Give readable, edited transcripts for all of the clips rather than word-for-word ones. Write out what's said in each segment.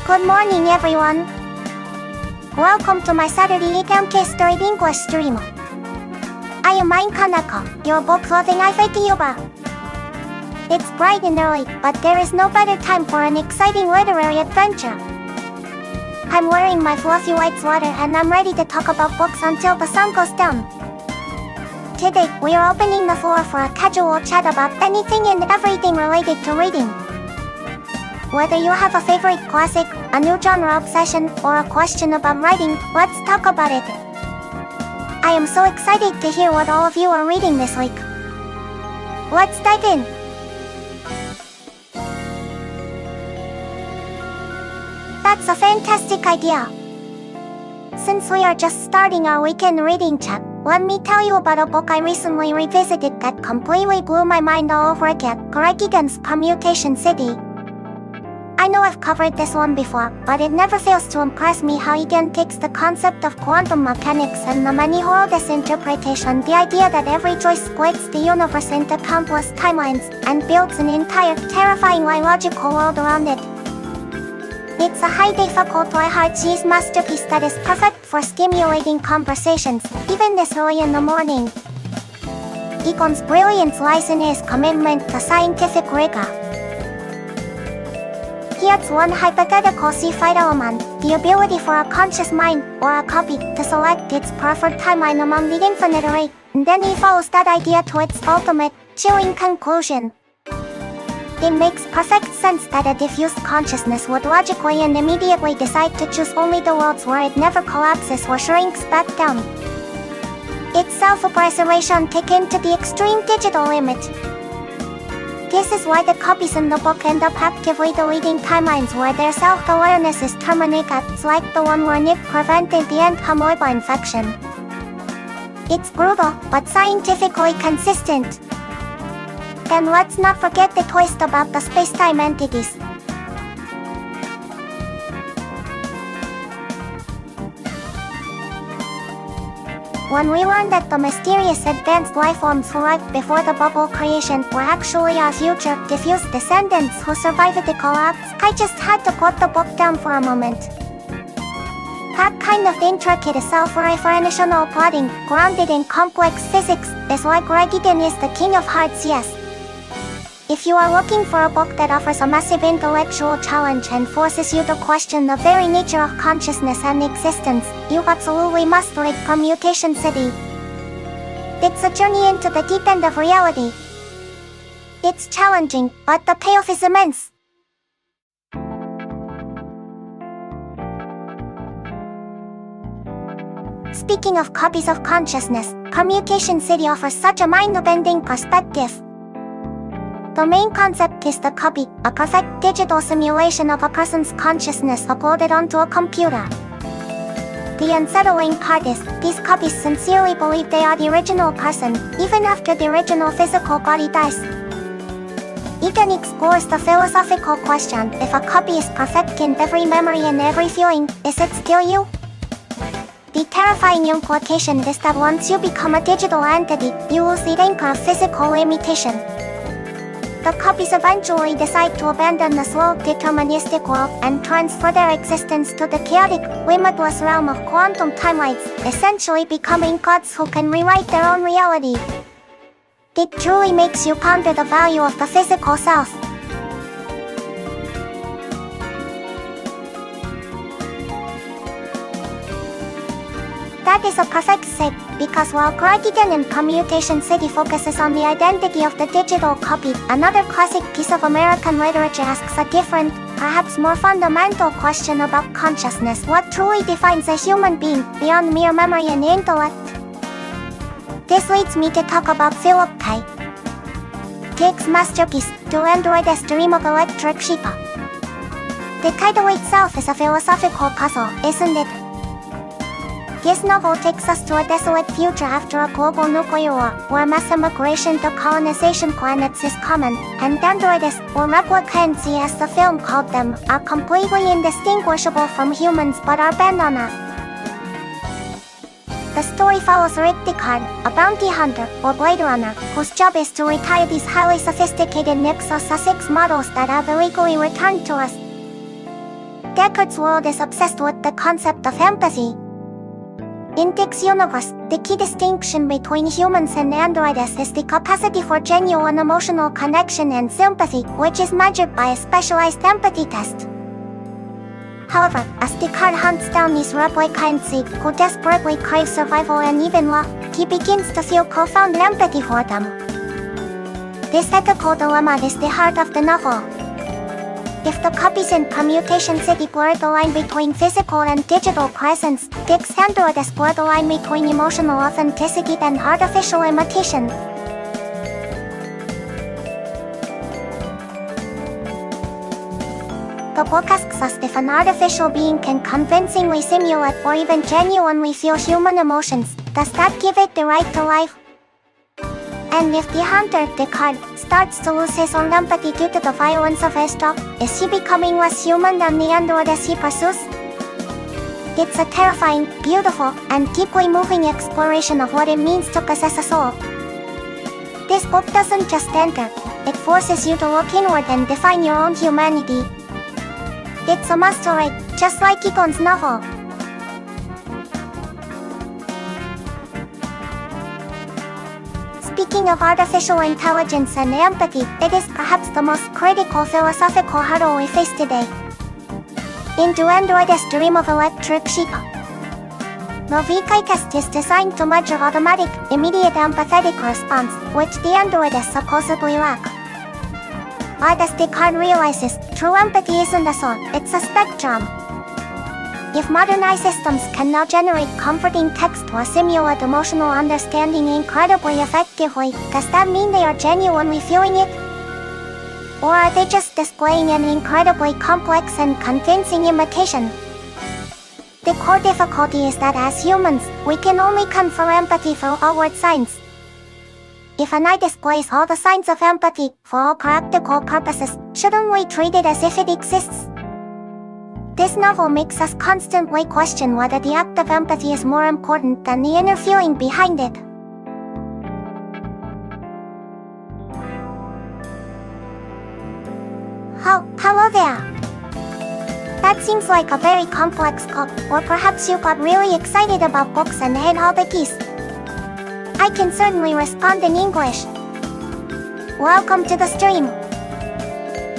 Good morning, everyone. Welcome to my Saturday EMK Storied English stream. I am Mini-Koneko, your book-loving AI Vtuber. It's bright and early, but there is no better time for an exciting literary adventure. I'm wearing my fluffy white sweater and I'm ready to talk about books until the sun goes down. Today, we are opening the floor for a casual chat about anything and everything related to reading. Whether you have a favorite classic, a new genre obsession, or a question about writing, let's talk about it. I am so excited to hear what all of you are reading this week. Let's dive in. That's a fantastic idea. Since we are just starting our weekend reading chat, let me tell you about a book I recently revisited that completely blew my mind all over again, Greg Egan's Permutation City. I know I've covered this one before, but it never fails to impress me how Egan takes the concept of quantum mechanics and the many-holdess interpretation, the idea that every choice splits the universe into countless timelines, and builds an entire, terrifyingly logical world around it. It's a high-difficulty, hard-cheese masterpiece that is perfect for stimulating conversations, even this early in the morning. Egan's brilliance lies in his commitment to scientific rigor. Here's one hypothetical C-fight element, the ability for a conscious mind, or a copy, to select its preferred timeline among the infinite array, and then he follows that idea to its ultimate, chilling conclusion. It makes perfect sense that a diffuse consciousness would logically and immediately decide to choose only the worlds where it never collapses or shrinks back down. It's self-preservation taken to the extreme digital limit. This is why the copies in the book end up actively deleting timelines where their self-awareness is terminated, like the one where Nick prevented the amoeba infection. It's brutal, but scientifically consistent. And let's not forget the twist about the space-time entities. When we learned that the mysterious advanced lifeforms who lived before the bubble creation were actually our future diffuse descendants who survived the collapse, I just had to put the book down for a moment. That kind of intricate self-referential plotting, grounded in complex physics, is why Greg Egan is the king of hearts, yes. If you are looking for a book that offers a massive intellectual challenge and forces you to question the very nature of consciousness and existence, you absolutely must read Permutation City. It's a journey into the deep end of reality. It's challenging, but the payoff is immense. Speaking of copies of consciousness, Permutation City offers such a mind-bending perspective. The main concept is the copy, a perfect digital simulation of a person's consciousness uploaded onto a computer. The unsettling part is, these copies sincerely believe they are the original person, even after the original physical body dies. Egan explores the philosophical question, if a copy is perfect in every memory and every feeling, is it still you? The terrifying implication is that once you become a digital entity, you lose the anchor of physical imitation. The copies eventually decide to abandon the slow, deterministic world and transfer their existence to the chaotic, limitless realm of quantum timelines, essentially becoming gods who can rewrite their own reality. It truly makes you ponder the value of the physical self. That is a perfect segue, because while Greg Egan in Permutation City focuses on the identity of the digital copy, another classic piece of American literature asks a different, perhaps more fundamental question about consciousness. What truly defines a human being, beyond mere memory and intellect? This leads me to talk about Philip K. Dick's masterpiece, Do Androids Dream of Electric Sheep? The title itself is a philosophical puzzle, isn't it? This novel takes us to a desolate future after a global nuclear war, where mass immigration to colonization planets is common, and androids, or replicants as the film called them, are completely indistinguishable from humans but are bent on us. The story follows Rick Deckard, a bounty hunter, or Blade Runner, whose job is to retire these highly sophisticated Nixon Sussex models that have illegally returned to us. Deckard's world is obsessed with the concept of empathy. In Dick's universe, the key distinction between humans and androids is the capacity for genuine emotional connection and sympathy, which is measured by a specialized empathy test. However, as Deckard hunts down his replicants who desperately crave survival and even love, he begins to feel profound empathy for them. This ethical dilemma is the heart of the novel. If the copies in Commutation City blur the line between physical and digital presence, Dick's androids blur the line between emotional authenticity and artificial imitation. The book asks us if an artificial being can convincingly simulate or even genuinely feel human emotions, does that give it the right to life? And if the hunter, Deckard, starts to lose his own empathy due to the violence of his job, is he becoming less human than the android as he pursues? It's a terrifying, beautiful, and deeply moving exploration of what it means to possess a soul. This book doesn't just enter, it forces you to look inward and define your own humanity. It's a must-read, just like Egon's novel. Speaking of artificial intelligence and empathy, it is perhaps the most critical philosophical hurdle we face today. In Do Androids Dream of Electric Sheep? The VK test is designed to measure automatic, immediate empathetic response, which the androids supposedly lack. But as Deckard realizes, true empathy isn't a soul, it's a spectrum. If modernized systems can now generate comforting text or simulate emotional understanding incredibly effectively, does that mean they are genuinely feeling it? Or are they just displaying an incredibly complex and convincing imitation? The core difficulty is that as humans, we can only confer empathy through outward signs. If an eye displays all the signs of empathy, for all practical purposes, shouldn't we treat it as if it exists? This novel makes us constantly question whether the act of empathy is more important than the inner feeling behind it. Hello there! That seems like a very complex call, or perhaps you got really excited about books and hid all the keys. I can certainly respond in English. Welcome to the stream.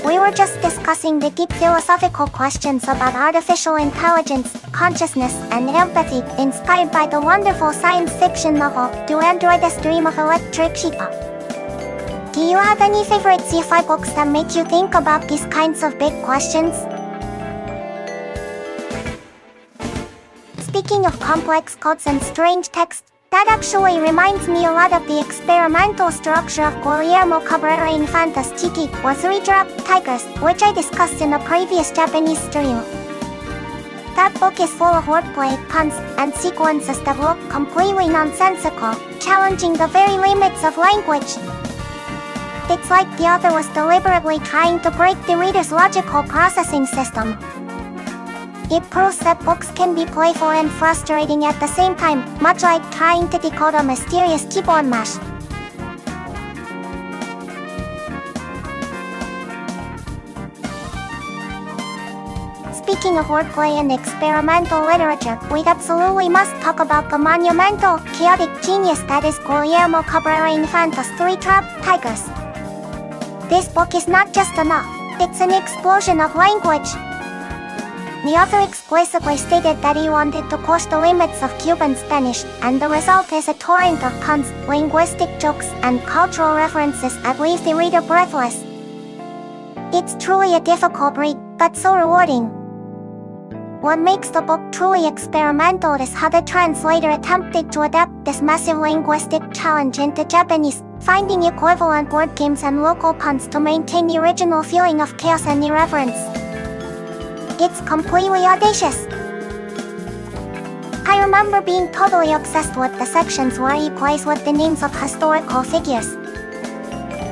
We were just discussing the deep philosophical questions about artificial intelligence, consciousness, and empathy, inspired by the wonderful science fiction novel, Do Androids Dream of Electric Sheep? Do you have any favorite sci-fi books that make you think about these kinds of big questions? Speaking of complex codes and strange text, that actually reminds me a lot of the experimental structure of Guillermo Cabrera Infanta's Tiki, or Three-Drop Tigers, which I discussed in a previous Japanese stream. That book is full of wordplay, puns, and sequences that look completely nonsensical, challenging the very limits of language. It's like the author was deliberately trying to break the reader's logical processing system. It proves that books can be playful and frustrating at the same time, much like trying to decode a mysterious keyboard mash. Speaking of wordplay and experimental literature, we absolutely must talk about the monumental, chaotic genius that is Guillermo Cabrera Infanta's Three-Drop Tigers. This book is not just a novel, it's an explosion of language. The author explicitly stated that he wanted to push the limits of Cuban Spanish, and the result is a torrent of puns, linguistic jokes, and cultural references that leave the reader breathless. It's truly a difficult read, but so rewarding. What makes the book truly experimental is how the translator attempted to adapt this massive linguistic challenge into Japanese, finding equivalent word games and local puns to maintain the original feeling of chaos and irreverence. It's completely audacious. I remember being totally obsessed with the sections where he plays with the names of historical figures.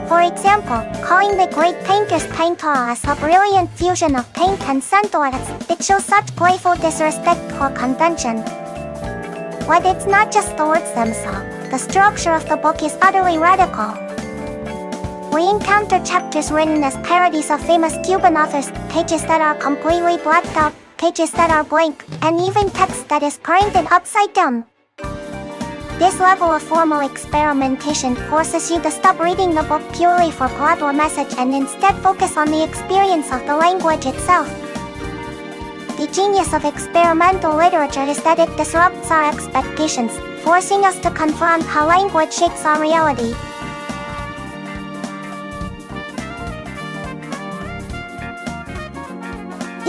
For example, calling the great painter's painter as a brilliant fusion of paint and centaurs, it shows such playful disrespect for convention. But it's not just the words themselves, the structure of the book is utterly radical. We encounter chapters written as parodies of famous Cuban authors, pages that are completely blacked out, pages that are blank, and even text that is printed upside down. This level of formal experimentation forces you to stop reading the book purely for plot or message and instead focus on the experience of the language itself. The genius of experimental literature is that it disrupts our expectations, forcing us to confront how language shapes our reality.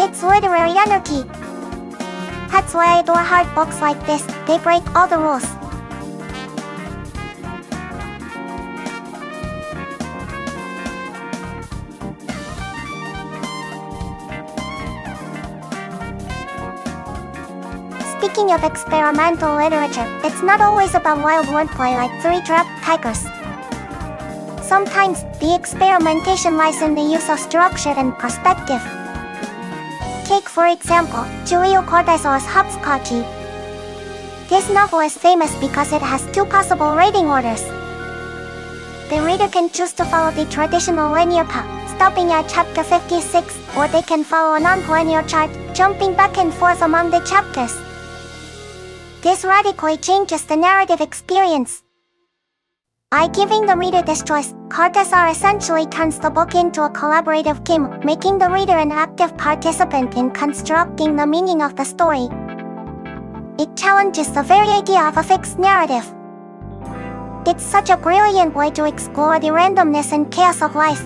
It's literary anarchy. That's why I adore hard books like this. They break all the rules. Speaking of experimental literature, it's not always about wild wordplay like Three Trapped Tigers. Sometimes, the experimentation lies in the use of structure and perspective. Take for example, Julio Cortázar's Hopscotchy. This novel is famous because it has two possible reading orders. The reader can choose to follow the traditional linear path, stopping at chapter 56, or they can follow a non-linear chart, jumping back and forth among the chapters. This radically changes the narrative experience. By giving the reader this choice, Cortázar essentially turns the book into a collaborative game, making the reader an active participant in constructing the meaning of the story. It challenges the very idea of a fixed narrative. It's such a brilliant way to explore the randomness and chaos of life.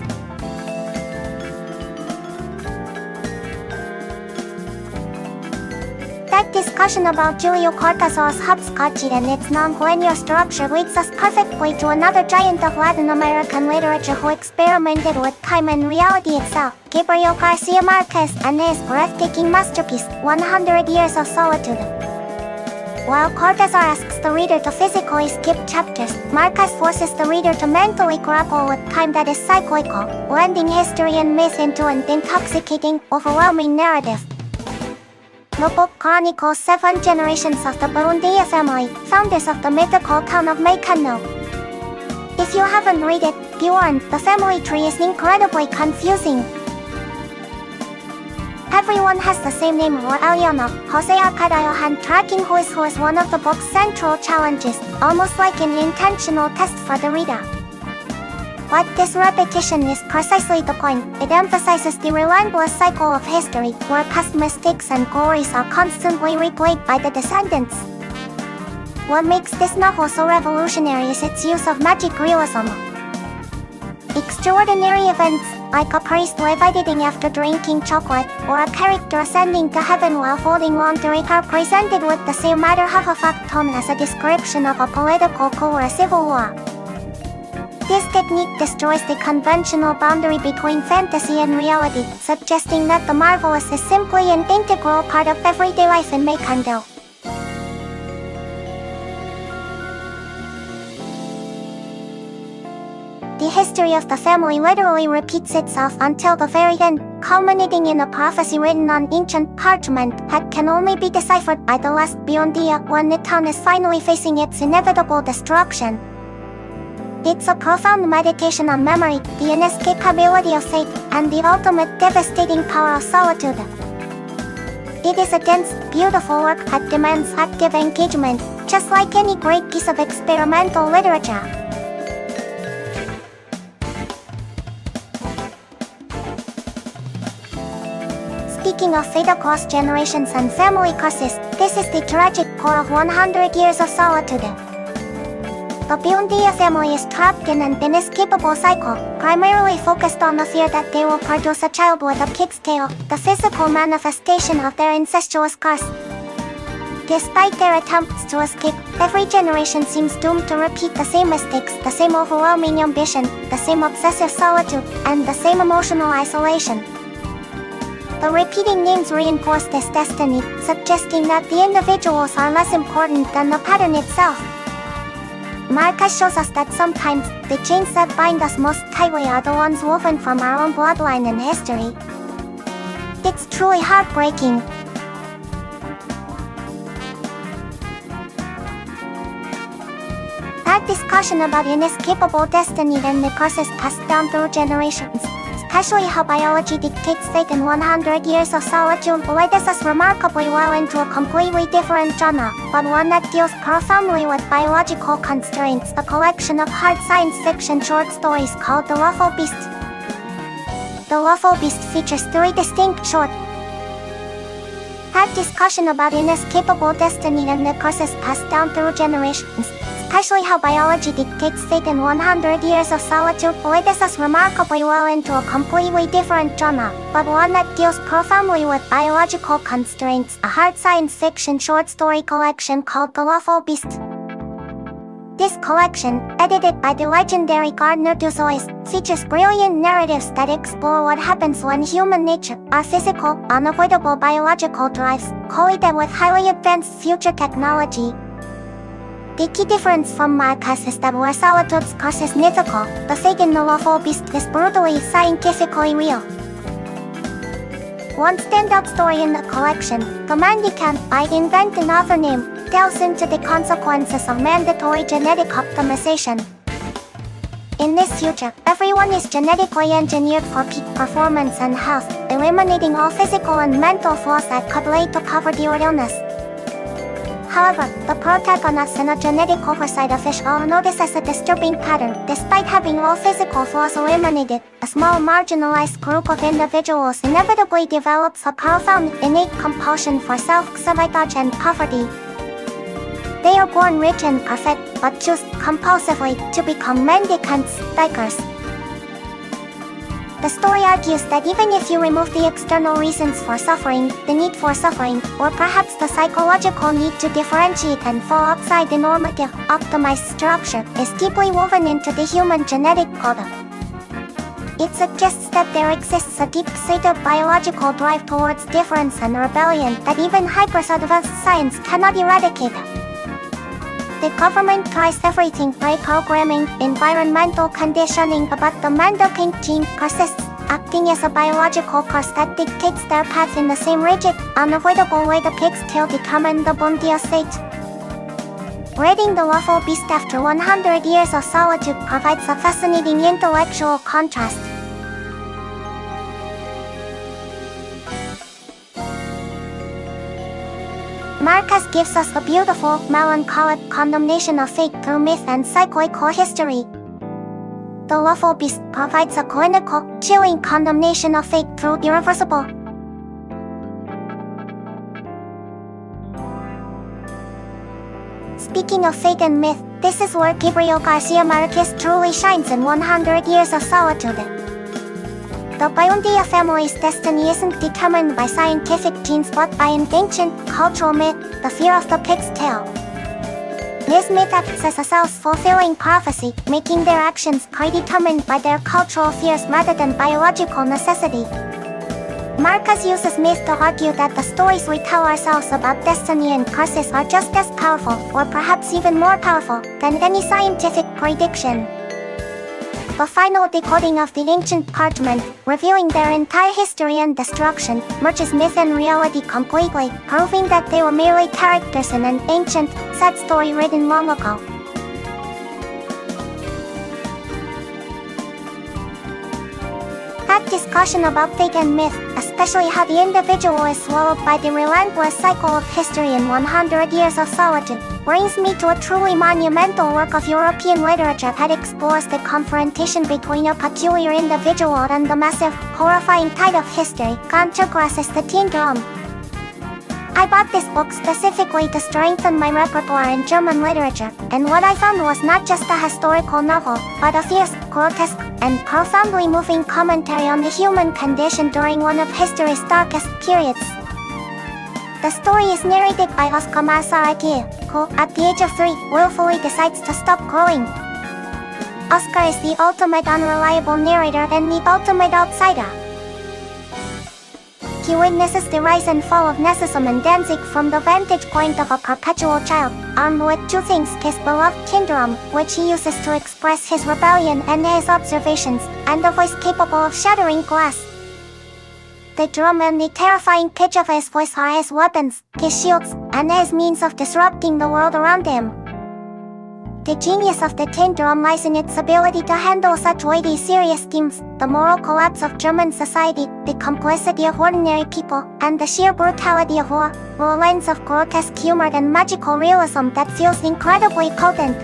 That discussion about Julio Cortázar's Hopscotchy and its non-linear structure leads us perfectly to another giant of Latin American literature who experimented with time and reality itself, Gabriel Garcia Marquez, and his breathtaking masterpiece, 100 Years of Solitude. While Cortázar asks the reader to physically skip chapters, Marquez forces the reader to mentally grapple with time that is cyclical, blending history and myth into an intoxicating, overwhelming narrative. The book chronicles 7 generations of the Buendia family, founders of the mythical town of Mecano. If you haven't read it, be warned, the family tree is incredibly confusing. Everyone has the same name or alias, Jose Arcadio, and tracking who is one of the book's central challenges, almost like an intentional test for the reader. But this repetition is precisely the point. It emphasizes the relentless cycle of history, where past mistakes and glories are constantly replayed by the descendants. What makes this novel so revolutionary is its use of magic realism. Extraordinary events, like a priest levitating after drinking chocolate, or a character ascending to heaven while folding laundry, are presented with the same matter-of-fact tone as a description of a political coup or a civil war. This technique destroys the conventional boundary between fantasy and reality, suggesting that the marvelous is simply an integral part of everyday life in Mecano. The history of the family literally repeats itself until the very end, culminating in a prophecy written on ancient parchment that can only be deciphered by the last Buendia when the town is finally facing its inevitable destruction. It's a profound meditation on memory, the inescapability of fate, and the ultimate devastating power of solitude. It is a dense, beautiful work that demands active engagement, just like any great piece of experimental literature. Speaking of fate across generations and family curses, this is the tragic core of 100 Years of Solitude. The Buendia family is trapped in an inescapable cycle, primarily focused on the fear that they will produce a child with a pig's tail, the physical manifestation of their incestuous curse. Despite their attempts to escape, every generation seems doomed to repeat the same mistakes, the same overwhelming ambition, the same obsessive solitude, and the same emotional isolation. The repeating names reinforce this destiny, suggesting that the individuals are less important than the pattern itself. Marquez shows us that sometimes, the chains that bind us most tightly are the ones woven from our own bloodline and history. It's truly heartbreaking. That discussion about inescapable destiny and the curses passed down through generations especially how biology dictates fate in 100 Years of Solitude led us remarkably well into a completely different genre, but one that deals profoundly with biological constraints, a collection of hard science fiction short stories called The Lawful Beast. The Lawful Beast features 3 distinct short discussion about inescapable destiny and the curses passed down through generations, especially how biology dictates fate in 100 Years of Solitude led us remarkably well into a completely different genre, but one that deals profoundly with biological constraints, a hard science fiction short story collection called The Lawful Beast. This collection, edited by the legendary Gardner Dozois, features brilliant narratives that explore what happens when human nature, our physical, unavoidable biological drives, collide with highly advanced future technology. The key difference from Marcus is that where Solitude's curse is mythical, the fate in The Lawful Beast is brutally scientifically real. One standout story in the collection, The Mini-Koneko, I Invent Another Name, delves into the consequences of mandatory genetic optimization. In this future, everyone is genetically engineered for peak performance and health, eliminating all physical and mental flaws that could lead to poverty or illness. However, the protagonist in a genetic oversight official notices a disturbing pattern. Despite having all physical flaws eliminated, a small marginalized group of individuals inevitably develops a profound, innate compulsion for self-sabotage and poverty. They are born rich and perfect, but choose compulsively to become mendicants, beggars. The story argues that even if you remove the external reasons for suffering, the need for suffering, or perhaps the psychological need to differentiate and fall outside the normative, optimized structure, is deeply woven into the human genetic code. It suggests that there exists a deep-seated biological drive towards difference and rebellion that even hyper-advanced science cannot eradicate. The government tries everything: reprogramming, environmental conditioning, but the Mendopink gene persists, acting as a biological curse that dictates their path in the same rigid, unavoidable way the pig's tail determined the Bundia's fate. Reading The Lawful Beast after 100 Years of Solitude provides a fascinating intellectual contrast. Marcus gives us a beautiful, melancholic condemnation of fate through myth and cyclical history. The Lawful Beast provides a clinical, chilling condemnation of fate through irreversible. Speaking of fate and myth, this is where Gabriel Garcia Marquez truly shines in 100 Years of Solitude. The Bundia family's destiny isn't determined by scientific genes but by an ancient, cultural myth, the fear of the pig's tail. This myth acts as a self-fulfilling prophecy, making their actions predetermined by their cultural fears rather than biological necessity. Marcus uses myth to argue that the stories we tell ourselves about destiny and curses are just as powerful, or perhaps even more powerful, than any scientific prediction. The final decoding of the ancient parchment, revealing their entire history and destruction, merges myth and reality completely, proving that they were merely characters in an ancient, sad story written long ago. That discussion about fate and myth, especially how the individual is swallowed by the relentless cycle of history in 100 Years of Solitude, brings me to a truly monumental work of European literature that explores the confrontation between a peculiar individual and the massive, horrifying tide of history. Contrast is the Teen Drum. I bought this book specifically to strengthen my repertoire in German literature, and what I found was not just a historical novel, but a fierce, grotesque, and profoundly moving commentary on the human condition during one of history's darkest periods. The story is narrated by Oscar Masaraki, who, at the age of 3, willfully decides to stop growing. Oscar is the ultimate unreliable narrator and the ultimate outsider. He witnesses the rise and fall of Nazism and Danzig from the vantage point of a perpetual child, armed with two things: his beloved Kindrum, which he uses to express his rebellion and his observations, and a voice capable of shattering glass. The drum and the terrifying pitch of his voice are his weapons, his shields, and his means of disrupting the world around him. The genius of the tin drum lies in its ability to handle such weighty, serious themes: the moral collapse of German society, the complicity of ordinary people, and the sheer brutality of war, through a lens of grotesque humor and magical realism that feels incredibly potent.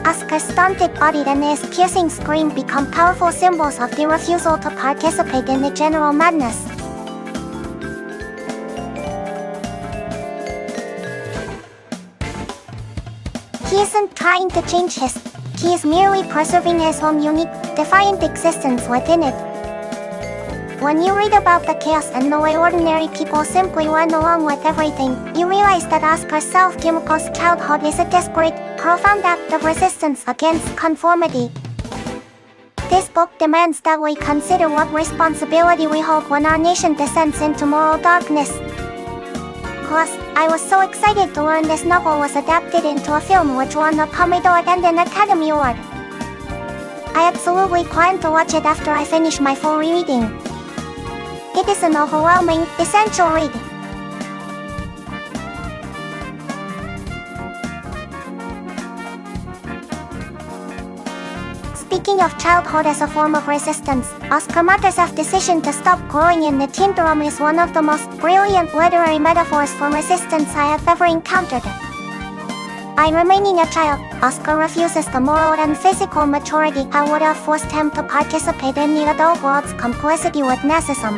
Oscar's stunted body and his piercing scream become powerful symbols of the refusal to participate in the general madness. He isn't trying to change he is merely preserving his own unique, defiant existence within it. When you read about the chaos and the way ordinary people simply went along with everything, you realize that Oscar Self-Kimiko's childhood is a desperate, profound act of resistance against conformity. This book demands that we consider what responsibility we hold when our nation descends into moral darkness. Plus, I was so excited to learn this novel was adapted into a film which won a Pomodoro and an Academy Award. I absolutely plan to watch it after I finish my full reading. It is an overwhelming, essential read. Speaking of childhood as a form of resistance, Oscar Mata's decision to stop growing in the tin drum is one of the most brilliant literary metaphors for resistance I have ever encountered. By remaining a child, Oscar refuses the moral and physical maturity that would have forced him to participate in the adult world's complicity with Nazism.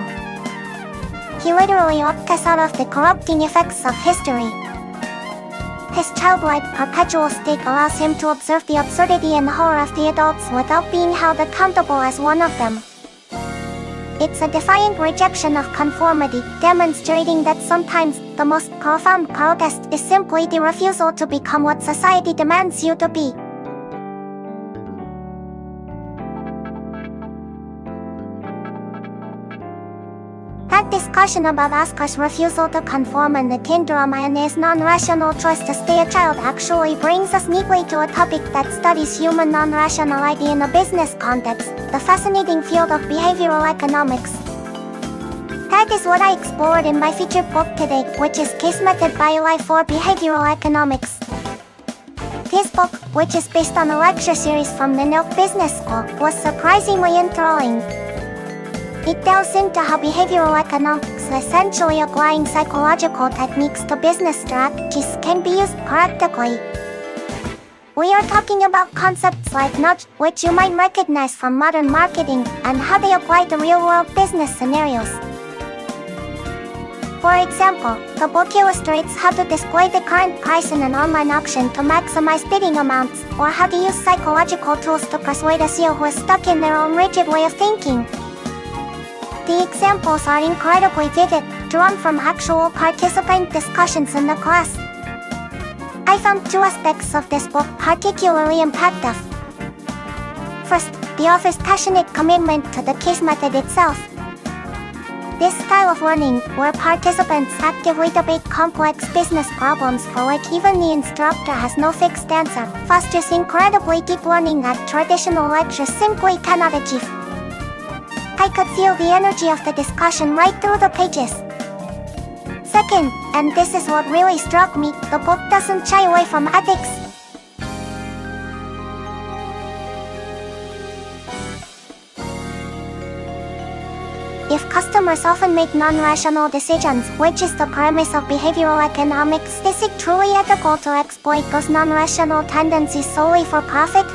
He literally opts out of the corrupting effects of history. His childlike, perpetual state allows him to observe the absurdity and horror of the adults without being held accountable as one of them. It's a defiant rejection of conformity, demonstrating that sometimes the most profound protest is simply the refusal to become what society demands you to be. That discussion about Oscar's refusal to conform and the tin drum and his non-rational choice to stay a child actually brings us neatly to a topic that studies human non-rationality in a business context, the fascinating field of behavioral economics. That is what I explored in my featured book today, which is Case Method by AI for Behavioral Economics. This book, which is based on a lecture series from the NILC Business School, was surprisingly enthralling. It delves into how behavioral economics, essentially applying psychological techniques to business strategies, can be used practically. We are talking about concepts like nudge, which you might recognize from modern marketing, and how they apply to real-world business scenarios. For example, the book illustrates how to display the current price in an online auction to maximize bidding amounts, or how to use psychological tools to persuade a CEO who is stuck in their own rigid way of thinking. The examples are incredibly vivid, drawn from actual participant discussions in the class. I found two aspects of this book particularly impactful. First, the author's passionate commitment to the case method itself. This style of learning, where participants actively debate complex business problems for which even the instructor has no fixed answer, fosters incredibly deep learning that traditional lectures simply cannot achieve. I could feel the energy of the discussion right through the pages. Second, and this is what really struck me, the book doesn't shy away from ethics. If customers often make non-rational decisions, which is the premise of behavioral economics, is it truly ethical to exploit those non-rational tendencies solely for profit?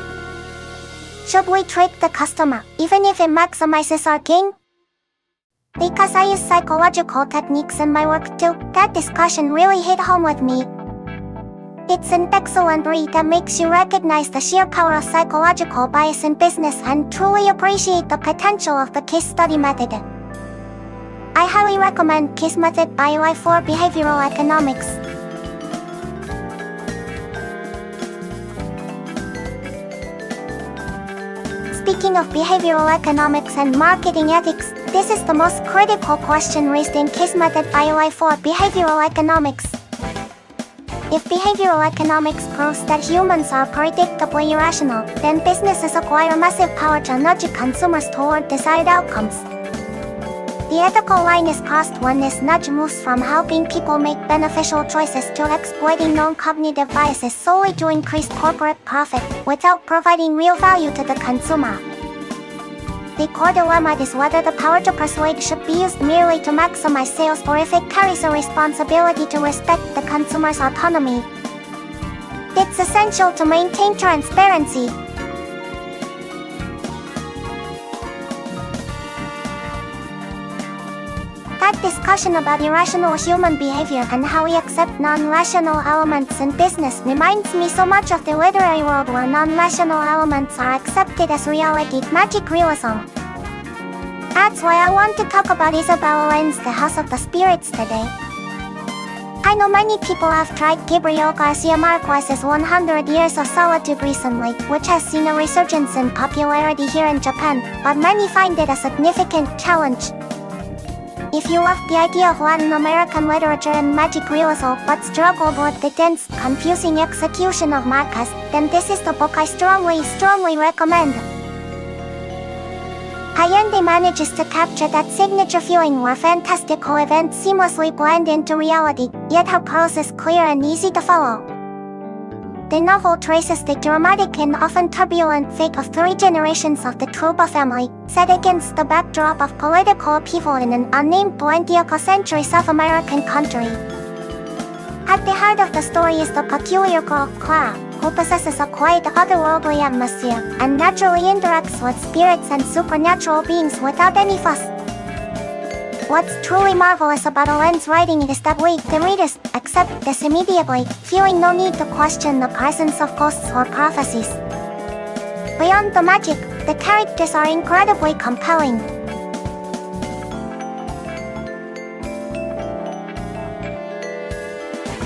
Should we trick the customer, even if it maximizes our gain? Because I use psychological techniques in my work too, that discussion really hit home with me. It's an excellent read that makes you recognize the sheer power of psychological bias in business and truly appreciate the potential of the case study method. I highly recommend Case Method by AI for Behavioral Economics. Speaking of behavioral economics and marketing ethics, this is the most critical question raised in Case Method by AI for Behavioral Economics. If behavioral economics proves that humans are predictably irrational, then businesses acquire massive power to nudge consumers toward desired outcomes. The ethical line is crossed when this nudge moves from helping people make beneficial choices to exploiting known cognitive biases solely to increase corporate profit, without providing real value to the consumer. The core dilemma is whether the power to persuade should be used merely to maximize sales or if it carries a responsibility to respect the consumer's autonomy. It's essential to maintain transparency. That discussion about irrational human behavior and how we accept non-rational elements in business reminds me so much of the literary world where non-rational elements are accepted as reality, magic realism. That's why I want to talk about Isabel Allende's The House of the Spirits today. I know many people have tried Gabriel Garcia Marquez's 100 Years of Solitude recently, which has seen a resurgence in popularity here in Japan, but many find it a significant challenge. If you love the idea of Latin American literature and magic realism but struggled with the dense, confusing execution of Marquez, then this is the book I strongly recommend. Allende manages to capture that signature feeling where fantastical events seamlessly blend into reality, yet how prose is clear and easy to follow. The novel traces the dramatic and often turbulent fate of 3 generations of the Truba family, set against the backdrop of political upheaval in an unnamed 20th century South American country. At the heart of the story is the peculiar girl, Clara, who possesses a quite otherworldly atmosphere, and naturally interacts with spirits and supernatural beings without any fuss. What's truly marvelous about Allende's writing is that we, the readers, accept this immediately, feeling no need to question the presence of ghosts or prophecies. Beyond the magic, the characters are incredibly compelling.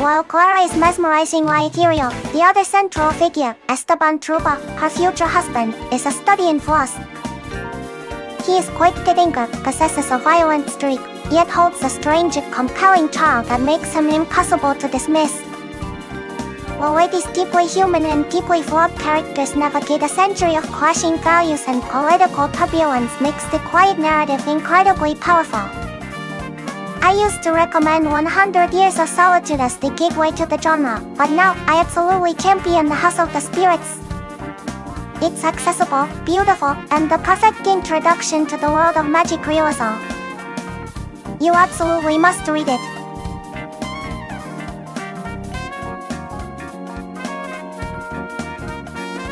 While Clara is mesmerizingly ethereal, the other central figure, Esteban Truba, her future husband, is a study in flaws. He is quick to anger, possesses a violent streak, yet holds a strange and compelling charm that makes him impossible to dismiss. While these deeply human and deeply flawed characters navigate a century of clashing values and political turbulence makes the quiet narrative incredibly powerful. I used to recommend 100 Years of Solitude as the gateway to the genre, but now I absolutely champion The House of the Spirits. It's accessible, beautiful, and the perfect introduction to the world of magic realism. You absolutely must read it.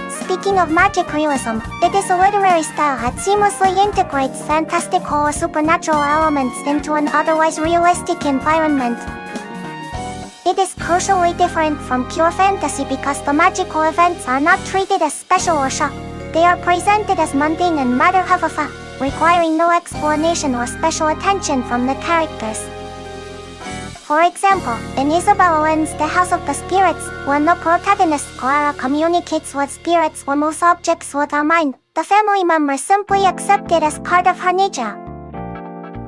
Speaking of magic realism, it is a literary style that seamlessly integrates fantastical or supernatural elements into an otherwise realistic environment. It is crucially different from pure fantasy because the magical events are not treated as special or shock. They are presented as mundane and matter of fact, requiring no explanation or special attention from the characters. For example, in Isabel Allende's The House of the Spirits, when the protagonist Clara communicates with spirits or moves objects with her mind, the family members simply accept it as part of her nature.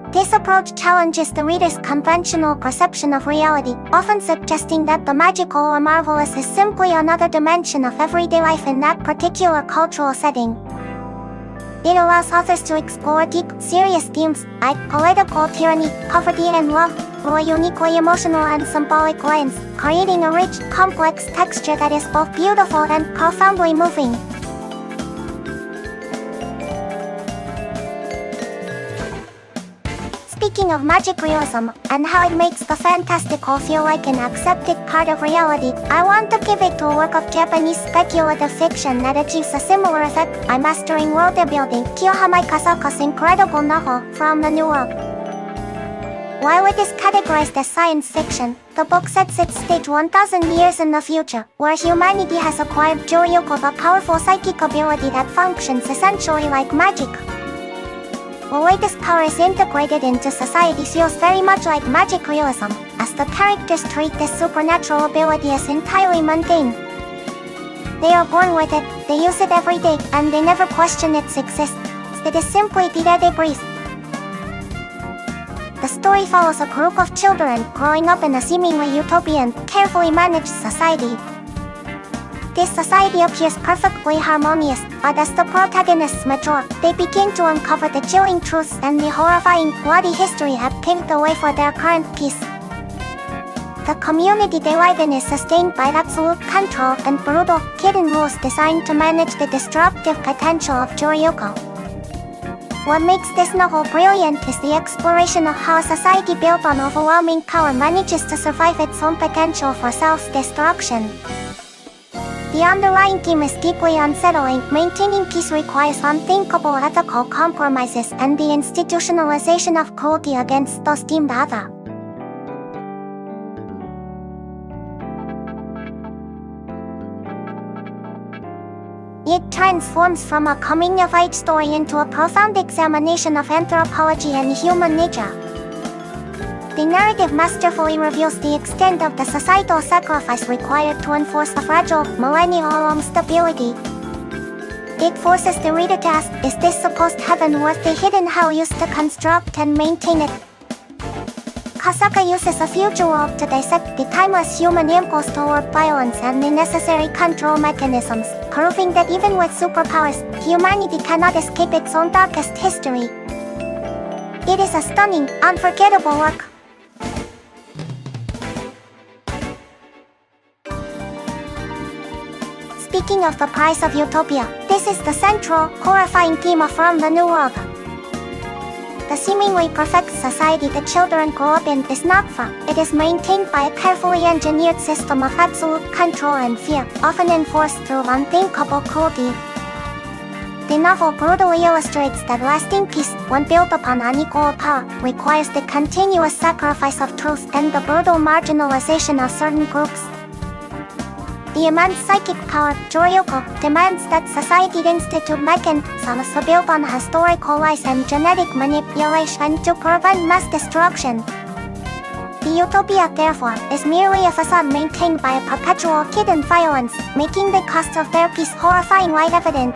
This approach challenges the reader's conventional perception of reality, often suggesting that the magical or marvelous is simply another dimension of everyday life in that particular cultural setting. It allows authors to explore deep, serious themes, like political tyranny, poverty and love, through a uniquely emotional and symbolic lens, creating a rich, complex texture that is both beautiful and profoundly moving. Speaking of magic realism, and how it makes the fantastical feel like an accepted part of reality, I want to pivot to a work of Japanese speculative fiction that achieves a similar effect by mastering world building, Kiyohama Kasaka's incredible novel, From the New World. While it is categorized as science fiction, the book sets its stage 1,000 years in the future, where humanity has acquired Joryoko, a powerful psychic ability that functions essentially like magic. The way this power is integrated into society feels very much like magic realism, as the characters treat this supernatural ability as entirely mundane. They are born with it, they use it every day, and they never question its existence. It is simply the air they breathe. The story follows a group of children growing up in a seemingly utopian, carefully managed society. This society appears perfectly harmonious, but as the protagonists mature, they begin to uncover the chilling truths and the horrifying, bloody history have paved the way for their current peace. The community they live in is sustained by absolute control and brutal, hidden rules designed to manage the destructive potential of Choryuko. What makes this novel brilliant is the exploration of how a society built on overwhelming power manages to survive its own potential for self-destruction. The underlying theme is deeply unsettling. Maintaining peace requires unthinkable ethical compromises and the institutionalization of cruelty against those deemed other. It transforms from a coming-of-age story into a profound examination of anthropology and human nature. The narrative masterfully reveals the extent of the societal sacrifice required to enforce a fragile, millennia-long stability. It forces the reader to ask, is this supposed heaven worth the hidden hell used to construct and maintain it? Kasaka uses a future world to dissect the timeless human impulse toward violence and the necessary control mechanisms, proving that even with superpowers, humanity cannot escape its own darkest history. It is a stunning, unforgettable work. Speaking of the price of utopia, this is the central, horrifying theme of From the New World. The seemingly perfect society the children grow up in is not from. It is maintained by a carefully engineered system of absolute control and fear, often enforced through unthinkable cruelty. The novel brutally illustrates that lasting peace, when built upon unequal power, requires the continuous sacrifice of truth and the brutal marginalization of certain groups. The immense psychic power, Choryuko, demands that society institute mechanisms built on historical lies and genetic manipulation to prevent mass destruction. The utopia, therefore, is merely a facade maintained by a perpetual hidden violence, making the cost of their peace horrifyingly evident.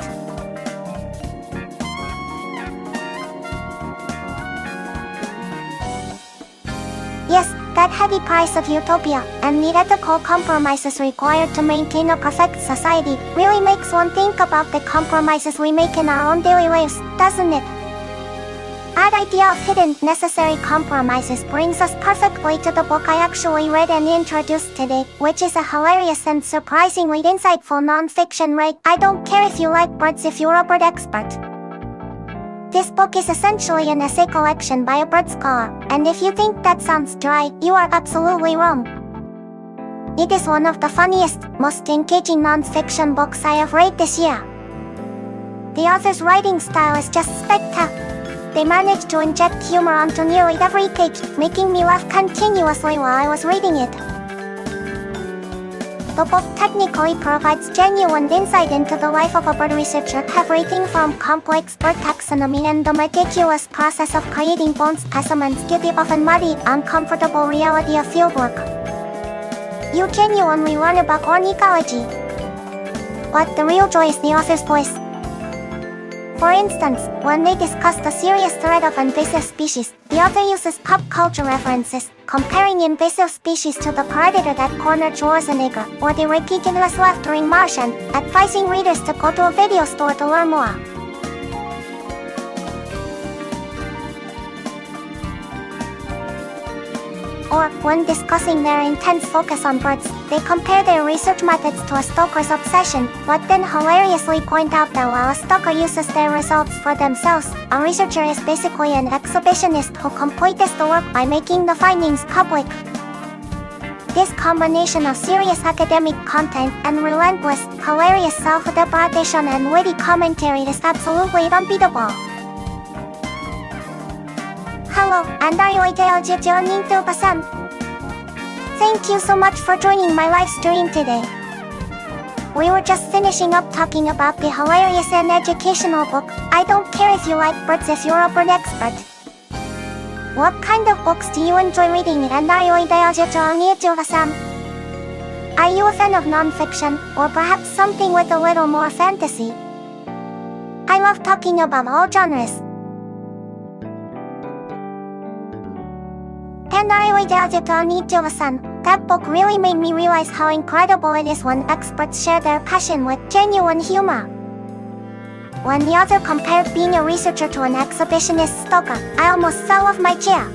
Yes, that heavy price of utopia, and the ethical compromises required to maintain a perfect society, really makes one think about the compromises we make in our own daily lives, doesn't it? That idea of hidden, necessary compromises brings us perfectly to the book I actually read and introduced today, which is a hilarious and surprisingly insightful non-fiction read. I don't care if you like birds if you're a bird expert. This book is essentially an essay collection by a bird scholar, and if you think that sounds dry, you are absolutely wrong. It is one of the funniest, most engaging non-fiction books I have read this year. The author's writing style is just spectacular. They managed to inject humor onto nearly every page, making me laugh continuously while I was reading it. The book technically provides genuine insight into the life of a bird researcher, everything from complex bird taxonomy and the meticulous process of creating bone specimens to the often muddy, uncomfortable reality of fieldwork. You genuinely learn about ornithology. But the real joy is the author's voice. For instance, when they discuss the serious threat of invasive species, the author uses pop culture references, comparing invasive species to the predator that cornered Schwarzenegger, or the ridiculous left-wing Martian, advising readers to go to a video store to learn more. Or, when discussing their intense focus on birds, they compare their research methods to a stalker's obsession, but then hilariously point out that while a stalker uses their results for themselves, a researcher is basically an exhibitionist who completes the work by making the findings public. This combination of serious academic content and relentless, hilarious self-deprecation and witty commentary is absolutely unbeatable. Hello, and thank you so much for joining my live stream today. We were just finishing up talking about the hilarious and educational book, I Don't Care If You Like Birds If You're a Bird Expert. What kind of books do you enjoy reading, and are you a fan of non-fiction, or perhaps something with a little more fantasy? I love talking about all genres. And I That book really made me realize how incredible it is when experts share their passion with genuine humor. When the author compared being a researcher to an exhibitionist stalker, I almost fell off my chair.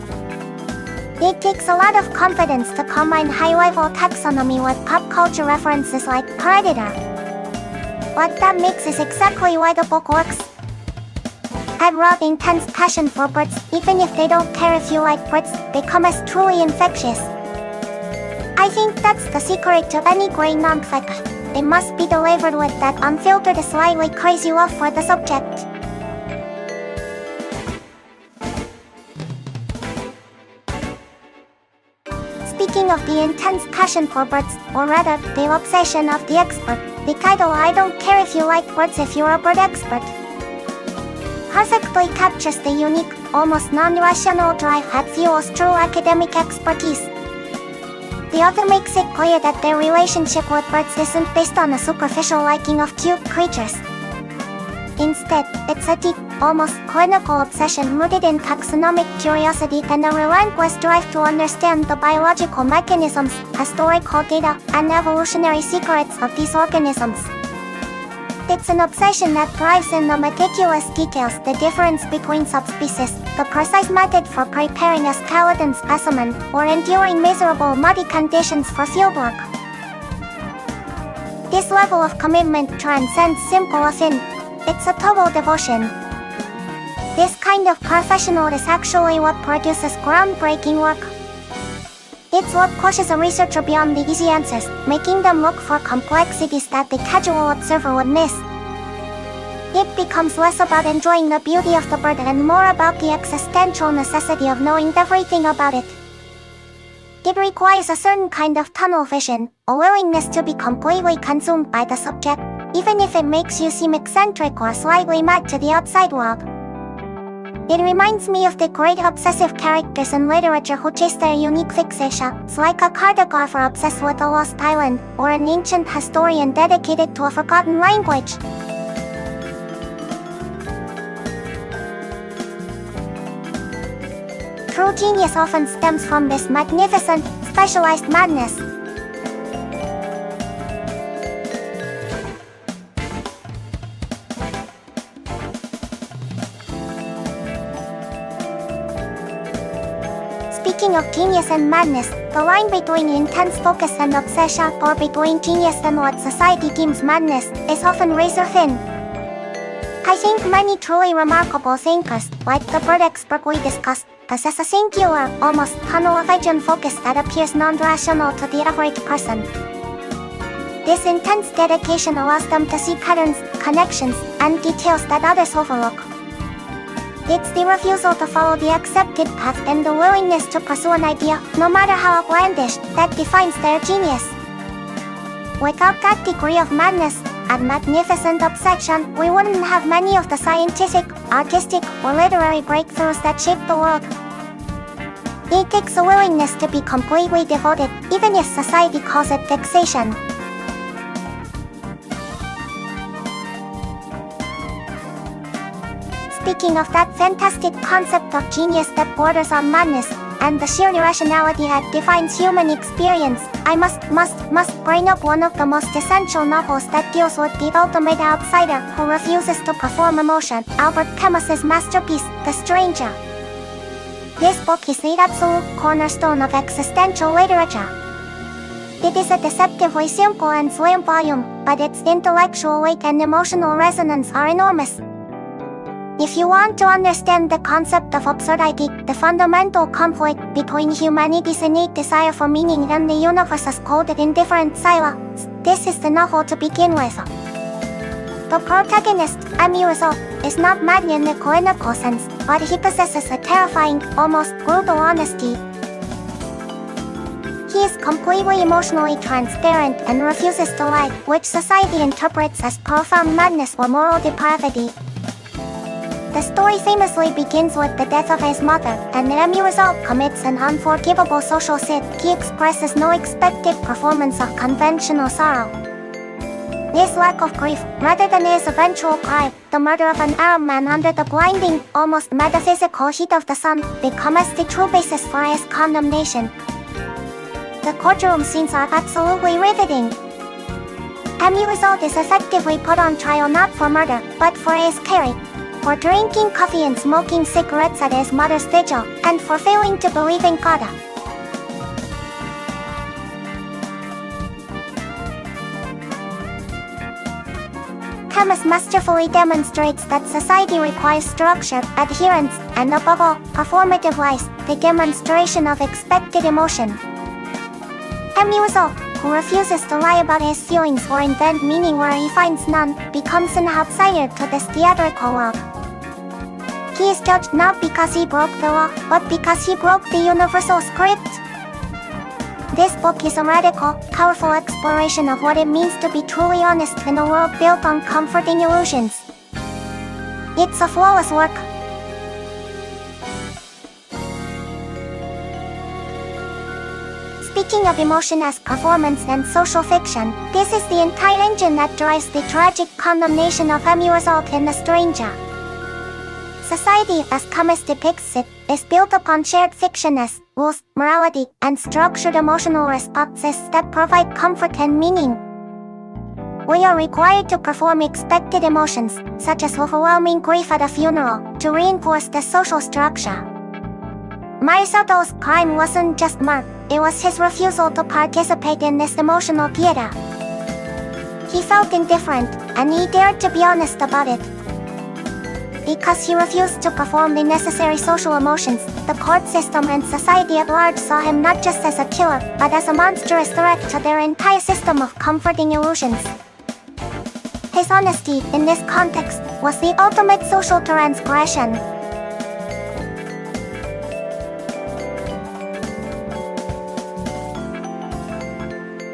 It takes a lot of confidence to combine high-level taxonomy with pop culture references like Predator. What that makes is exactly why the book works. That raw, intense passion for birds, even if they don't care if you like birds, become as truly infectious. I think that's the secret to any great nonfiction. It must be delivered with that unfiltered, slightly crazy love for the subject. Speaking of the intense passion for birds, or rather, the obsession of the expert, the title "I Don't Care If You Like Birds If You're a Bird Expert" perfectly captures the unique, almost non-rational drive that fuels true academic expertise. The author makes it clear that their relationship with birds isn't based on a superficial liking of cute creatures. Instead, it's a deep, almost clinical obsession rooted in taxonomic curiosity and a relentless drive to understand the biological mechanisms, historical data, and evolutionary secrets of these organisms. It's an obsession that thrives in the meticulous details, the difference between subspecies, the precise method for preparing a skeleton specimen, or enduring miserable muddy conditions for fieldwork. This level of commitment transcends simple affinity. It's a total devotion. This kind of professional is actually what produces groundbreaking work. It's what pushes a researcher beyond the easy answers, making them look for complexities that the casual observer would miss. It becomes less about enjoying the beauty of the bird and more about the existential necessity of knowing everything about it. It requires a certain kind of tunnel vision, a willingness to be completely consumed by the subject, even if it makes you seem eccentric or slightly mad to the outside world. It reminds me of the great obsessive characters in literature who chase their unique fixations, like a cartographer obsessed with a lost island, or an ancient historian dedicated to a forgotten language. True genius often stems from this magnificent, specialized madness. Speaking of genius and madness, the line between intense focus and obsession, or between genius and what society deems madness, is often razor thin. I think many truly remarkable thinkers, like the bird expert we discussed, possess a singular, almost tunnel vision focus that appears non-rational to the average person. This intense dedication allows them to see patterns, connections, and details that others overlook. It's the refusal to follow the accepted path and the willingness to pursue an idea, no matter how outlandish, that defines their genius. Without that degree of madness and magnificent obsession, we wouldn't have many of the scientific, artistic, or literary breakthroughs that shape the world. It takes a willingness to be completely devoted, even if society calls it fixation. Speaking of that fantastic concept of genius that borders on madness, and the sheer irrationality that defines human experience, I must bring up one of the most essential novels that deals with the ultimate outsider who refuses to perform emotion, Albert Camus's masterpiece, The Stranger. This book is the absolute cornerstone of existential literature. It is a deceptively simple and slim volume, but its intellectual weight and emotional resonance are enormous. If you want to understand the concept of absurdity, the fundamental conflict between humanity's innate desire for meaning and the universe's coded in different silos, this is the novel to begin with. The protagonist, Amiruzo, is not mad in the clinical sense, but he possesses a terrifying, almost brutal honesty. He is completely emotionally transparent and refuses to lie, which society interprets as profound madness or moral depravity. The story famously begins with the death of his mother, and Amiruzo commits an unforgivable social sin. He expresses no expected performance of conventional sorrow. This lack of grief, rather than his eventual crime, the murder of an Arab man under the blinding, almost metaphysical heat of the sun, becomes the true basis for his condemnation. the courtroom scenes are absolutely riveting. Result is effectively put on trial not for murder, but for his carry, for drinking coffee and smoking cigarettes at his mother's vigil, and for failing to believe in God. Camus masterfully demonstrates that society requires structure, adherence, and above all, performative lies, the demonstration of expected emotion. Result, who refuses to lie about his feelings or invent meaning where he finds none, becomes an outsider to this theatrical world. He is judged not because he broke the law, but because he broke the universal script. This book is a radical, powerful exploration of what it means to be truly honest in a world built on comforting illusions. It's a flawless work. Speaking of emotion as performance and social fiction, this is the entire engine that drives the tragic condemnation of Result in The Stranger. Society, as Camus depicts it, is built upon shared fiction as rules, morality, and structured emotional responses that provide comfort and meaning. We are required to perform expected emotions, such as overwhelming grief at a funeral, to reinforce the social structure. Marisato's crime wasn't just murder, it was his refusal to participate in this emotional theater. He felt indifferent, and he dared to be honest about it. Because he refused to perform the necessary social emotions, the court system and society at large saw him not just as a killer, but as a monstrous threat to their entire system of comforting illusions. His honesty, in this context, was the ultimate social transgression.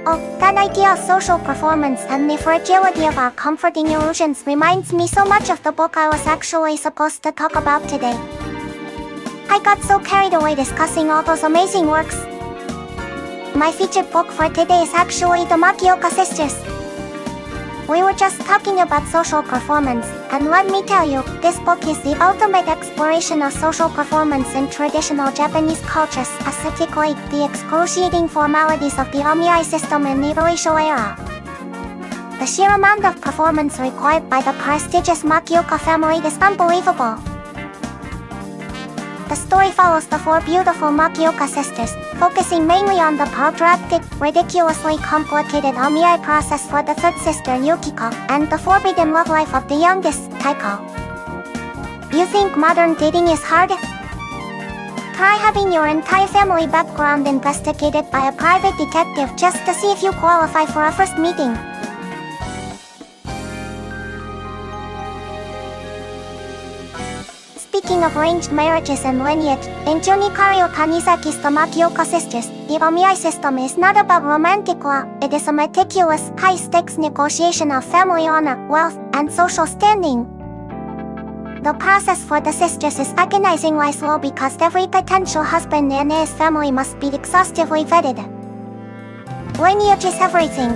Oh, that idea of social performance and the fragility of our comforting illusions reminds me so much of the book I was actually supposed to talk about today. I got so carried away discussing all those amazing works. My featured book for today is actually the Makioka Sisters. We were just talking about social performance, and let me tell you, this book is the ultimate exploration of social performance in traditional Japanese culture, specifically the excruciating formalities of the omiai system in the Eisho era. The sheer amount of performance required by the prestigious Makioka family is unbelievable. The story follows the four beautiful Makioka sisters, focusing mainly on the protracted, ridiculously complicated omiai process for the third sister Yukiko, and the forbidden love life of the youngest, Taiko. You think modern dating is hard? Try having your entire family background investigated by a private detective just to see if you qualify for a first meeting. Speaking of arranged marriages and lineage, in Junikari Tanisaki's The Makioka Sisters, the omiai system is not about romantic law, it is a meticulous, high-stakes negotiation of family honor, wealth, and social standing. The process for the sisters is agonizingly slow because every potential husband and his family must be exhaustively vetted. Lineage is everything.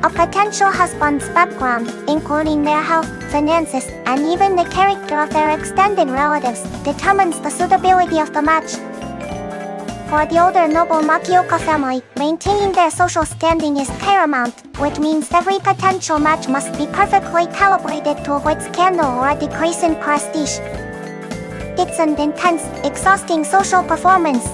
A potential husband's background, including their health, finances, and even the character of their extended relatives, determines the suitability of the match. For the older noble Makioka family, maintaining their social standing is paramount, which means every potential match must be perfectly calibrated to avoid scandal or a decrease in prestige. It's an intense, exhausting social performance.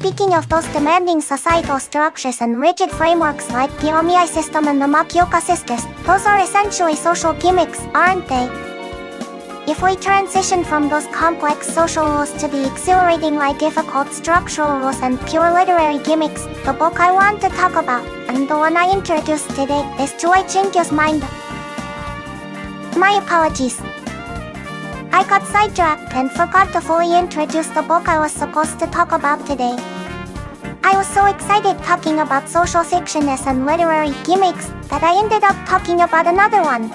Speaking of those demanding societal structures and rigid frameworks like the omiai system and the Makioka sisters, those are essentially social gimmicks, aren't they? If we transition from those complex social rules to the exhilaratingly difficult structural rules and pure literary gimmicks, the book I want to talk about, and the one I introduced today, is Joy Chingyo's Mind. My apologies. I got sidetracked and forgot to fully introduce the book I was supposed to talk about today. I was so excited talking about social fictionness and literary gimmicks that I ended up talking about another one.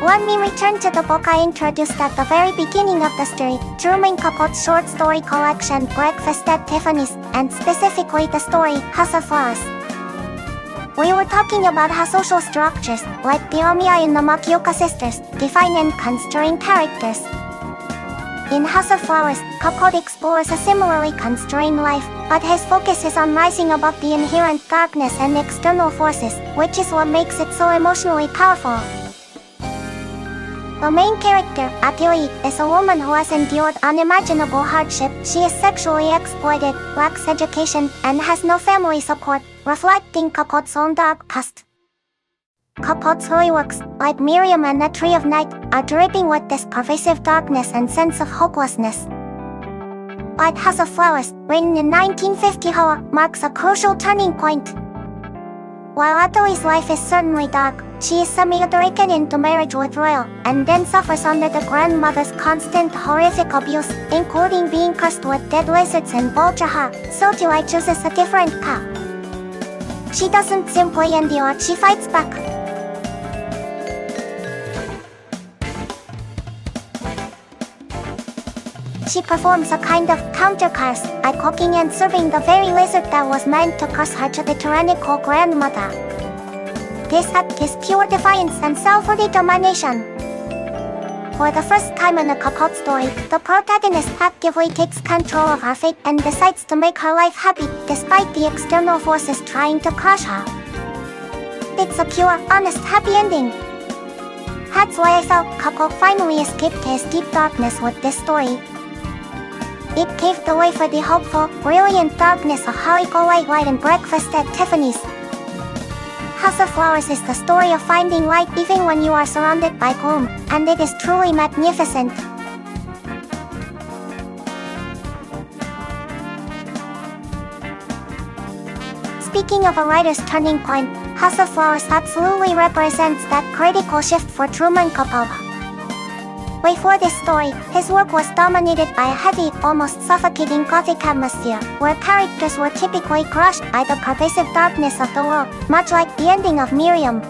Let me return to the book I introduced at the very beginning of the story, Truman Capote's short story collection Breakfast at Tiffany's, and specifically the story House of Flowers. We were talking about how social structures, like the Omiya and the Makioka sisters, define and constrain characters. In House of Flowers, Kakot explores a similarly constrained life, but his focus is on rising above the inherent darkness and external forces, which is what makes it so emotionally powerful. The main character, Akiri, is a woman who has endured unimaginable hardship. She is sexually exploited, lacks education, and has no family support, reflecting Kakot's own dark past. Kakot's early works, like Miriam and the Tree of Night, are dripping with this pervasive darkness and sense of hopelessness. Like House of Flowers, written in 1950, marks a crucial turning point. While Atali's life is certainly dark, she is semi-taken into marriage with Royal, and then suffers under the grandmother's constant horrific abuse, including being cursed with dead lizards and Boljaha, so Tilai chooses a different path. She doesn't simply endure, she fights back. She performs a kind of counter-curse by cooking and serving the very lizard that was meant to curse her to the tyrannical grandmother. This act is pure defiance and self-determination. For the first time in a Kakot story, the protagonist actively takes control of her fate and decides to make her life happy, despite the external forces trying to crush her. It's a pure, honest, happy ending. That's why I felt Kakot finally escaped his deep darkness with this story. It paved the way for the hopeful, brilliant darkness of Hariko Light and Breakfast at Tiffany's. House of Flowers is the story of finding light even when you are surrounded by gloom, and it is truly magnificent. Speaking of a writer's turning point, House of Flowers absolutely represents that critical shift for Truman Capote. Before this story, his work was dominated by a heavy, almost suffocating gothic atmosphere, where characters were typically crushed by the pervasive darkness of the world, much like the ending of Miriam.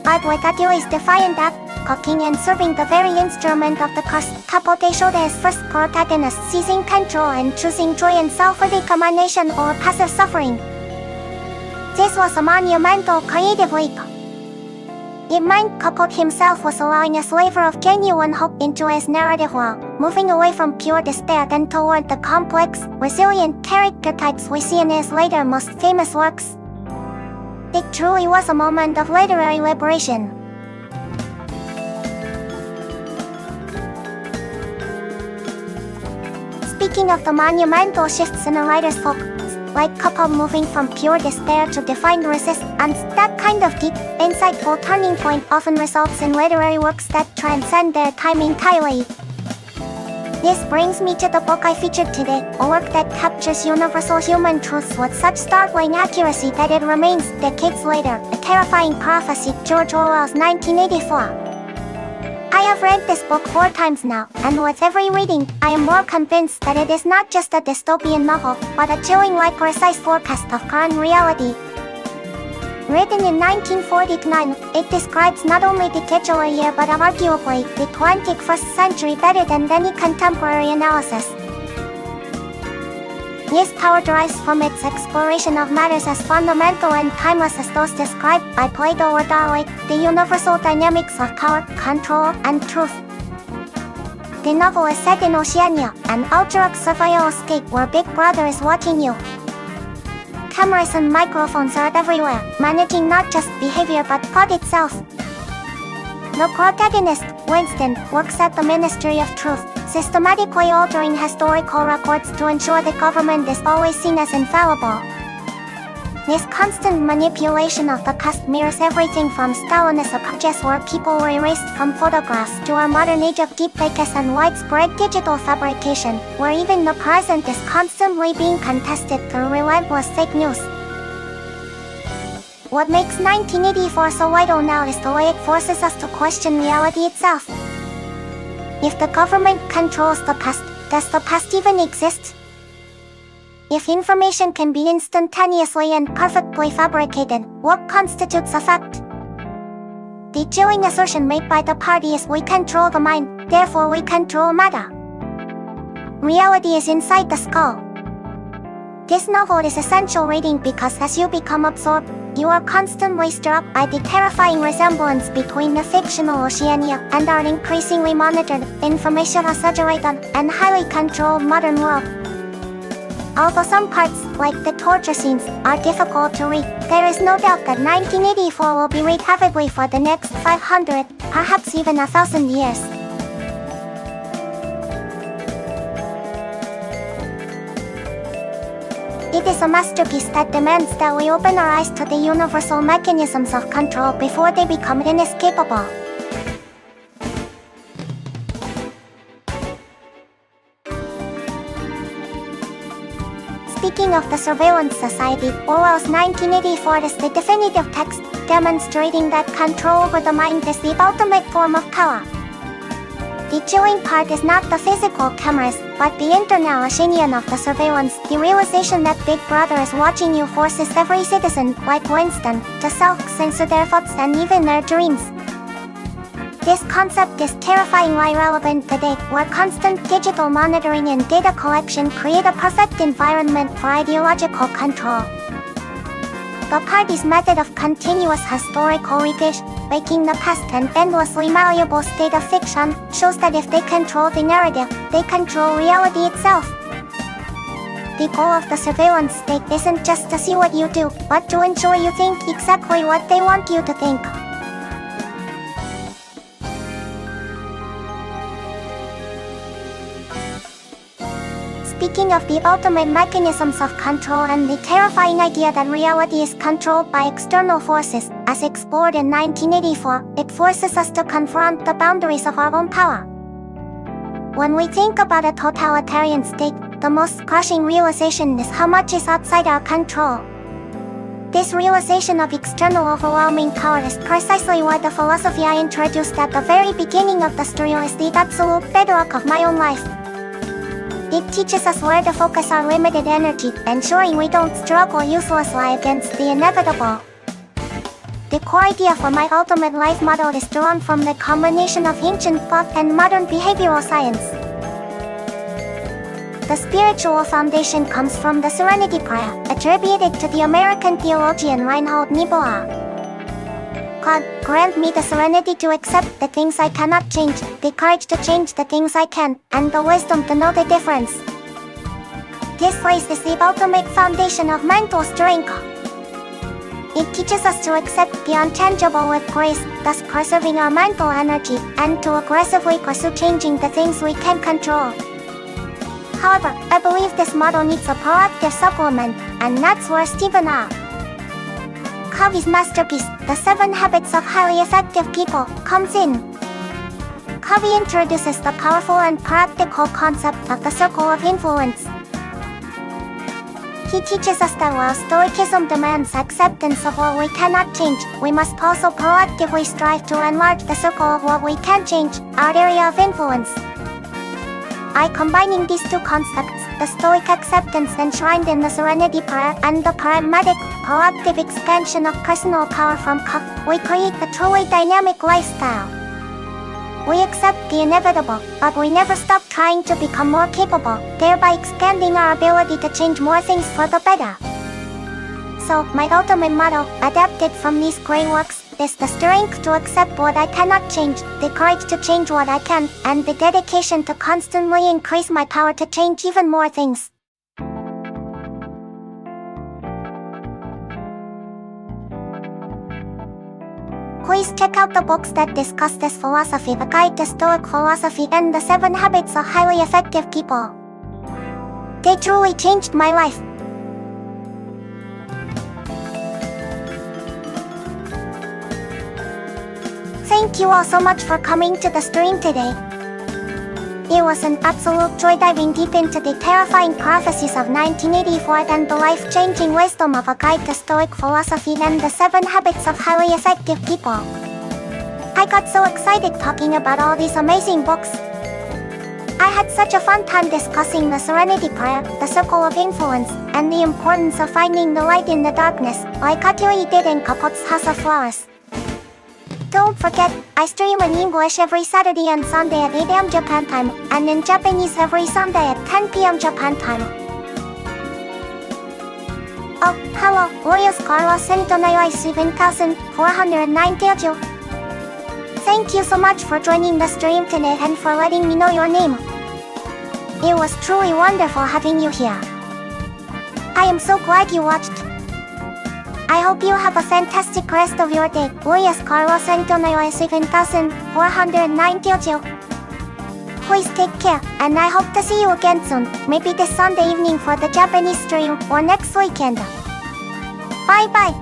But with Atili's defiant act, cooking and serving the very instrument of the curse, Capote showed his first protagonist seizing control and choosing joy and self-determination over passive suffering. This was a monumental creative leap. It meant Kakot himself was allowing a sliver of genuine hope into his narrative while moving away from pure despair and toward the complex, resilient character types we see in his later most famous works. It truly was a moment of literary liberation. Speaking of the monumental shifts in a writer's focus, like Capote moving from pure despair to defined resistance, that kind of deep, insightful turning point often results in literary works that transcend their time entirely. This brings me to the book I featured today, a work that captures universal human truths with such startling accuracy that it remains, decades later, a terrifying prophecy, George Orwell's 1984. I have read this book 4 times now, and with every reading, I am more convinced that it is not just a dystopian novel, but a chilling-like precise forecast of current reality. Written in 1949, it describes not only the titular year but arguably the 21st century better than any contemporary analysis. This power derives from its exploration of matters as fundamental and timeless as those described by Plato or Darwin, the universal dynamics of power, control, and truth. The novel is set in Oceania, an ultra survival state where Big Brother is watching you. Cameras and microphones are everywhere, managing not just behavior but thought itself. The protagonist, Winston, works at the Ministry of Truth, systematically altering historical records to ensure the government is always seen as infallible. This constant manipulation of the past mirrors everything from Stalinist approaches where people were erased from photographs to our modern age of deepfakes and widespread digital fabrication, where even the present is constantly being contested through relentless fake news. What makes 1984 so vital now is the way it forces us to question reality itself. If the government controls the past, does the past even exist? If information can be instantaneously and perfectly fabricated, what constitutes a fact? The chilling assertion made by the party is we control the mind, therefore we control matter. Reality is inside the skull. This novel is essential reading because as you become absorbed, You are constantly struck by the terrifying resemblance between the fictional Oceania and our increasingly monitored, information-saturated, and highly controlled modern world. Although some parts, like the torture scenes, are difficult to read, there is no doubt that 1984 will be read avidly for the next 500, perhaps even 1,000 years. It is a masterpiece that demands that we open our eyes to the universal mechanisms of control before they become inescapable. Speaking of the surveillance society, Orwell's 1984 is the definitive text, demonstrating that control over the mind is the ultimate form of power. The chilling part is not the physical cameras, but the internal machinian of the surveillance. The realization that Big Brother is watching you forces every citizen, like Winston, to self-censor their thoughts and even their dreams. This concept is terrifyingly relevant today, where constant digital monitoring and data collection create a perfect environment for ideological control. The party's method of continuous historical revision, making the past an endlessly malleable state of fiction, shows that if they control the narrative, they control reality itself. The goal of the surveillance state isn't just to see what you do, but to ensure you think exactly what they want you to think. Speaking of the ultimate mechanisms of control and the terrifying idea that reality is controlled by external forces, as explored in 1984, it forces us to confront the boundaries of our own power. When we think about a totalitarian state, the most crushing realization is how much is outside our control. This realization of external overwhelming power is precisely why the philosophy I introduced at the very beginning of the story is the absolute bedrock of my own life. It teaches us where to focus our limited energy, ensuring we don't struggle uselessly against the inevitable. The core idea for my ultimate life model is drawn from the combination of ancient thought and modern behavioral science. The spiritual foundation comes from the Serenity Prayer, attributed to the American theologian Reinhold Niebuhr. God, grant me the serenity to accept the things I cannot change, the courage to change the things I can, and the wisdom to know the difference. This phrase is the ultimate foundation of mental strength. It teaches us to accept the intangible with grace, thus preserving our mental energy, and to aggressively pursue changing the things we can control. However, I believe this model needs a proactive supplement, and that's where Stephen R. Covey's masterpiece, The 7 Habits of Highly Effective People, comes in. Covey introduces the powerful and practical concept of the circle of influence. He teaches us that while Stoicism demands acceptance of what we cannot change, we must also proactively strive to enlarge the circle of what we can change, our area of influence. By combining these two concepts, the Stoic acceptance enshrined in the Serenity Prayer and the pragmatic, proactive expansion of personal power from Covey, we create a truly dynamic lifestyle. We accept the inevitable, but we never stop trying to become more capable, thereby expanding our ability to change more things for the better. So, my ultimate motto, adapted from these great works, is the strength to accept what I cannot change, the courage to change what I can, and the dedication to constantly increase my power to change even more things. Please check out the books that discuss this philosophy: The Guide to Stoic Philosophy and The 7 Habits of Highly Effective People. They truly changed my life. Thank you all so much for coming to the stream today. It was an absolute joy diving deep into the terrifying prophecies of 1984 and the life-changing wisdom of A Guide to Stoic Philosophy and The 7 Habits of Highly Effective People. I got so excited talking about all these amazing books. I had such a fun time discussing the Serenity Prayer, the Circle of Influence, and the importance of finding the light in the darkness, like Katuri did in Capote's House of Flowers. Don't forget, I stream in English every Saturday and Sunday at 8 AM Japan time, and in Japanese every Sunday at 10 PM Japan time. Oh, hello, Luis Carlos 197,490. Thank you so much for joining the stream today and for letting me know your name. It was truly wonderful having you here. I am so glad you watched. I hope you have a fantastic rest of your day. Luis Carlos 197,490. Please take care, and I hope to see you again soon, maybe this Sunday evening for the Japanese stream, or next weekend. Bye bye.